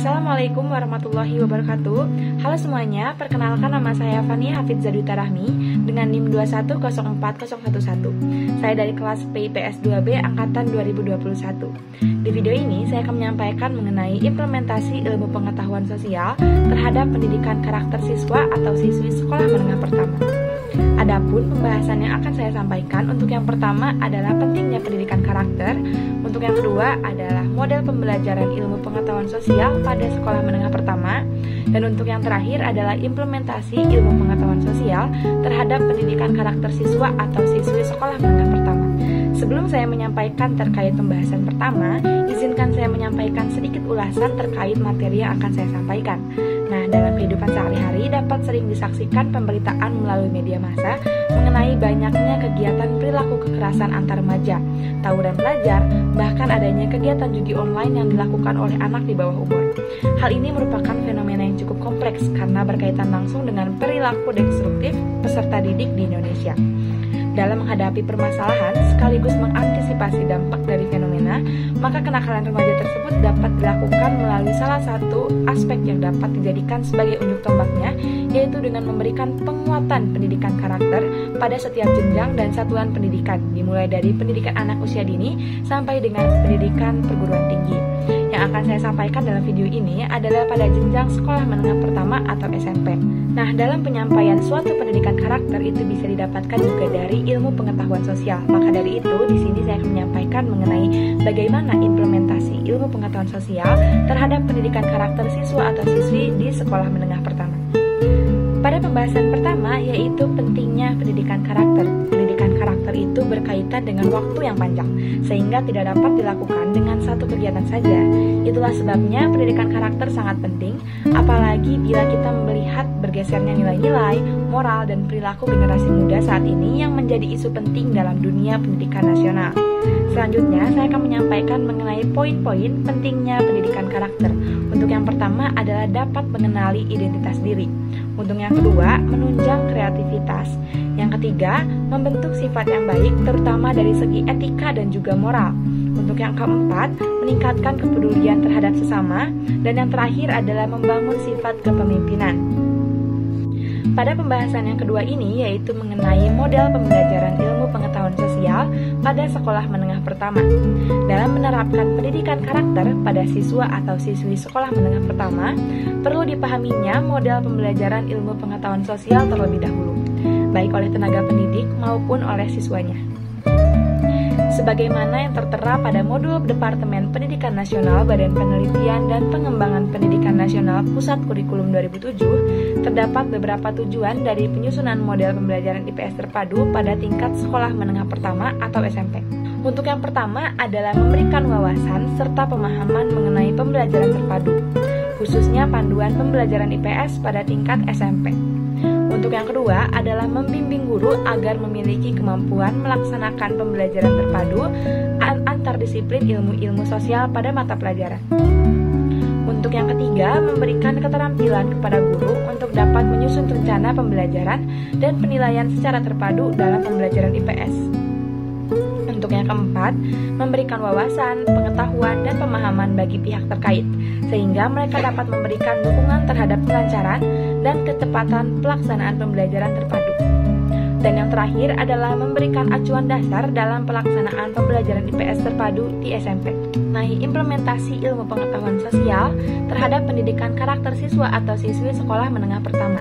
Assalamualaikum warahmatullahi wabarakatuh. Halo semuanya, perkenalkan nama saya Fania Hafidza Duta Rahmi dengan NIM 2104011. Saya dari kelas PIPS 2B angkatan 2021. Di video ini saya akan menyampaikan mengenai implementasi ilmu pengetahuan sosial terhadap pendidikan karakter siswa atau siswi sekolah menengah pertama. Adapun pembahasan yang akan saya sampaikan untuk yang pertama adalah pentingnya pendidikan karakter, untuk yang kedua adalah model pembelajaran ilmu pengetahuan sosial pada sekolah menengah pertama, dan untuk yang terakhir adalah implementasi ilmu pengetahuan sosial terhadap pendidikan karakter siswa atau siswi sekolah menengah pertama. Sebelum saya menyampaikan terkait pembahasan pertama, izinkan saya menyampaikan sedikit ulasan terkait materi yang akan saya sampaikan. Nah, dalam kehidupan sehari-hari dapat sering disaksikan pemberitaan melalui media massa mengenai banyaknya kegiatan perilaku kekerasan antar remaja, tawuran pelajar, bahkan adanya kegiatan judi online yang dilakukan oleh anak di bawah umur. Hal ini merupakan fenomena yang cukup kompleks karena berkaitan langsung dengan perilaku destruktif peserta didik di Indonesia. Dalam menghadapi permasalahan sekaligus mengantisipasi dampak dari fenomena, maka kenakalan remaja tersebut dapat dilakukan melalui salah satu aspek yang dapat dijadikan sebagai unjuk tombaknya, yaitu dengan memberikan penguatan pendidikan karakter pada setiap jenjang dan satuan pendidikan, dimulai dari pendidikan anak usia dini sampai dengan pendidikan perguruan tinggi. Yang akan saya sampaikan dalam video ini adalah pada jenjang sekolah menengah pertama atau SMP. Nah, dalam penyampaian suatu pendidikan karakter itu bisa didapatkan juga dari ilmu pengetahuan sosial. Maka dari itu, di sini saya akan menyampaikan mengenai bagaimana implementasi ilmu pengetahuan sosial terhadap pendidikan karakter siswa atau siswi di sekolah menengah pertama. Pada pembahasan pertama, yaitu pentingnya pendidikan karakter. Pendidikan karakter itu berkaitan dengan waktu yang panjang, sehingga tidak dapat dilakukan dengan satu kegiatan saja. Itulah sebabnya pendidikan karakter sangat penting, apalagi bila kita melihat bergesernya nilai-nilai, moral, dan perilaku generasi muda saat ini yang menjadi isu penting dalam dunia pendidikan nasional. Selanjutnya, saya akan menyampaikan mengenai poin-poin pentingnya pendidikan karakter. Untuk yang pertama adalah dapat mengenali identitas diri. Untuk yang kedua, menunjang kreativitas. Yang ketiga, membentuk sifat yang baik, terutama dari segi etika dan juga moral. Untuk yang keempat, meningkatkan kepedulian terhadap sesama. Dan yang terakhir adalah membangun sifat kepemimpinan. Pada pembahasan yang kedua ini, yaitu mengenai model pembelajaran ilmu pengetahuan sosial pada sekolah menengah pertama. Dalam menerapkan pendidikan karakter pada siswa atau siswi sekolah menengah pertama, perlu dipahaminya model pembelajaran ilmu pengetahuan sosial terlebih dahulu, baik oleh tenaga pendidik maupun oleh siswanya. Sebagaimana yang tertera pada modul Departemen Pendidikan Nasional Badan Penelitian dan Pengembangan Pendidikan Nasional Pusat Kurikulum 2007, terdapat beberapa tujuan dari penyusunan model pembelajaran IPS terpadu pada tingkat sekolah menengah pertama atau SMP. Untuk yang pertama adalah memberikan wawasan serta pemahaman mengenai pembelajaran terpadu, khususnya panduan pembelajaran IPS pada tingkat SMP. Untuk yang kedua adalah membimbing guru agar memiliki kemampuan melaksanakan pembelajaran terpadu antar disiplin ilmu-ilmu sosial pada mata pelajaran. Untuk yang ketiga, memberikan keterampilan kepada guru untuk dapat menyusun rencana pembelajaran dan penilaian secara terpadu dalam pembelajaran IPS. Untuk yang keempat, memberikan wawasan, pengetahuan, dan pemahaman bagi pihak terkait, sehingga mereka dapat memberikan dukungan terhadap kelancaran dan kecepatan pelaksanaan pembelajaran terpadu. Dan yang terakhir adalah memberikan acuan dasar dalam pelaksanaan pembelajaran IPS terpadu di SMP. Nah, implementasi ilmu pengetahuan sosial terhadap pendidikan karakter siswa atau siswi sekolah menengah pertama.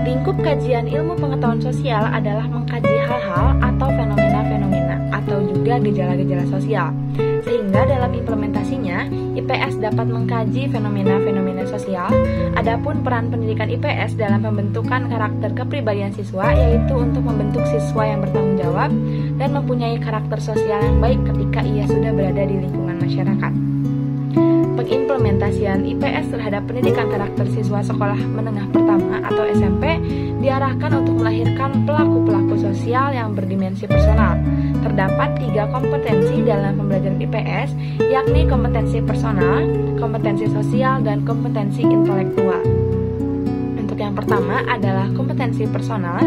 Lingkup kajian ilmu pengetahuan sosial adalah mengkaji hal-hal atau fenomena-fenomena atau juga gejala-gejala sosial. Sehingga dalam implementasinya, IPS dapat mengkaji fenomena-fenomena sosial. Adapun peran pendidikan IPS dalam pembentukan karakter kepribadian siswa yaitu untuk membentuk siswa yang bertanggung jawab dan mempunyai karakter sosial yang baik ketika ia sudah berada di lingkungan masyarakat. Pengimplementasian IPS terhadap pendidikan karakter siswa sekolah menengah pertama atau SMP diarahkan untuk melahirkan pelaku-pelaku sosial yang berdimensi personal. Terdapat 3 kompetensi dalam pembelajaran IPS, yakni kompetensi personal, kompetensi sosial, dan kompetensi intelektual. Untuk yang pertama adalah kompetensi personal,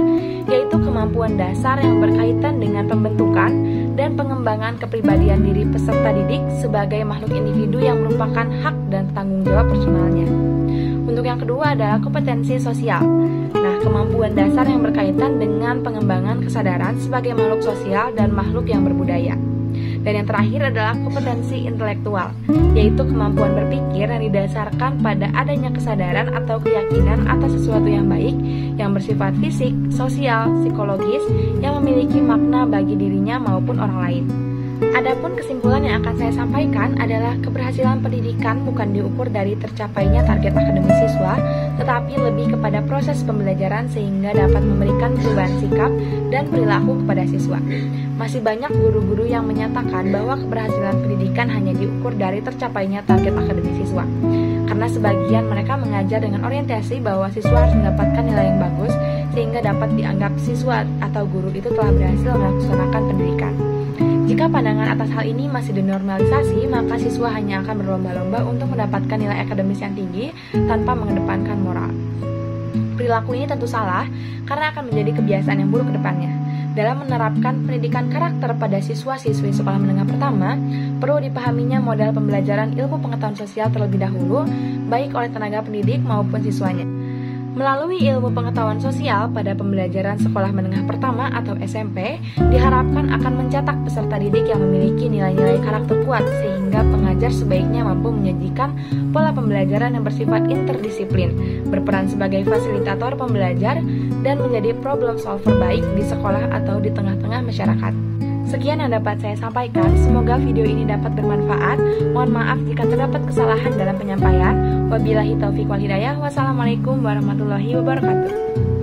yaitu kemampuan dasar yang berkaitan dengan pembentukan dan pengembangan kepribadian diri peserta didik sebagai makhluk individu yang merupakan hak dan tanggung jawab personalnya. Untuk yang kedua adalah kompetensi sosial. Nah, kemampuan dasar yang berkaitan dengan pengembangan kesadaran sebagai makhluk sosial dan makhluk yang berbudaya. Dan yang terakhir adalah kompetensi intelektual, yaitu kemampuan berpikir yang didasarkan pada adanya kesadaran atau keyakinan atas sesuatu yang baik, yang bersifat fisik, sosial, psikologis, yang memiliki makna bagi dirinya maupun orang lain. Adapun kesimpulan yang akan saya sampaikan adalah keberhasilan pendidikan bukan diukur dari tercapainya target akademis siswa, tetapi lebih kepada proses pembelajaran sehingga dapat memberikan perubahan sikap dan perilaku kepada siswa. Masih banyak guru-guru yang menyatakan bahwa keberhasilan pendidikan hanya diukur dari tercapainya target akademis siswa. Karena sebagian mereka mengajar dengan orientasi bahwa siswa harus mendapatkan nilai yang bagus sehingga dapat dianggap siswa atau guru itu telah berhasil melaksanakan pendidikan. Jika pandangan atas hal ini masih dinormalisasi, maka siswa hanya akan berlomba-lomba untuk mendapatkan nilai akademis yang tinggi tanpa mengedepankan moral. Perilaku ini tentu salah karena akan menjadi kebiasaan yang buruk ke depannya. Dalam menerapkan pendidikan karakter pada siswa-siswi sekolah menengah pertama, perlu dipahaminya model pembelajaran ilmu pengetahuan sosial terlebih dahulu, baik oleh tenaga pendidik maupun siswanya. Melalui ilmu pengetahuan sosial pada pembelajaran sekolah menengah pertama atau SMP, diharapkan akan mencetak peserta didik yang memiliki nilai-nilai karakter kuat sehingga pengajar sebaiknya mampu menyajikan pola pembelajaran yang bersifat interdisiplin, berperan sebagai fasilitator pembelajar, dan menjadi problem solver baik di sekolah atau di tengah-tengah masyarakat. Sekian yang dapat saya sampaikan, semoga video ini dapat bermanfaat. Mohon maaf jika terdapat kesalahan dalam penyampaian. Wabillahi taufiq wal hidayah. Wassalamualaikum warahmatullahi wabarakatuh.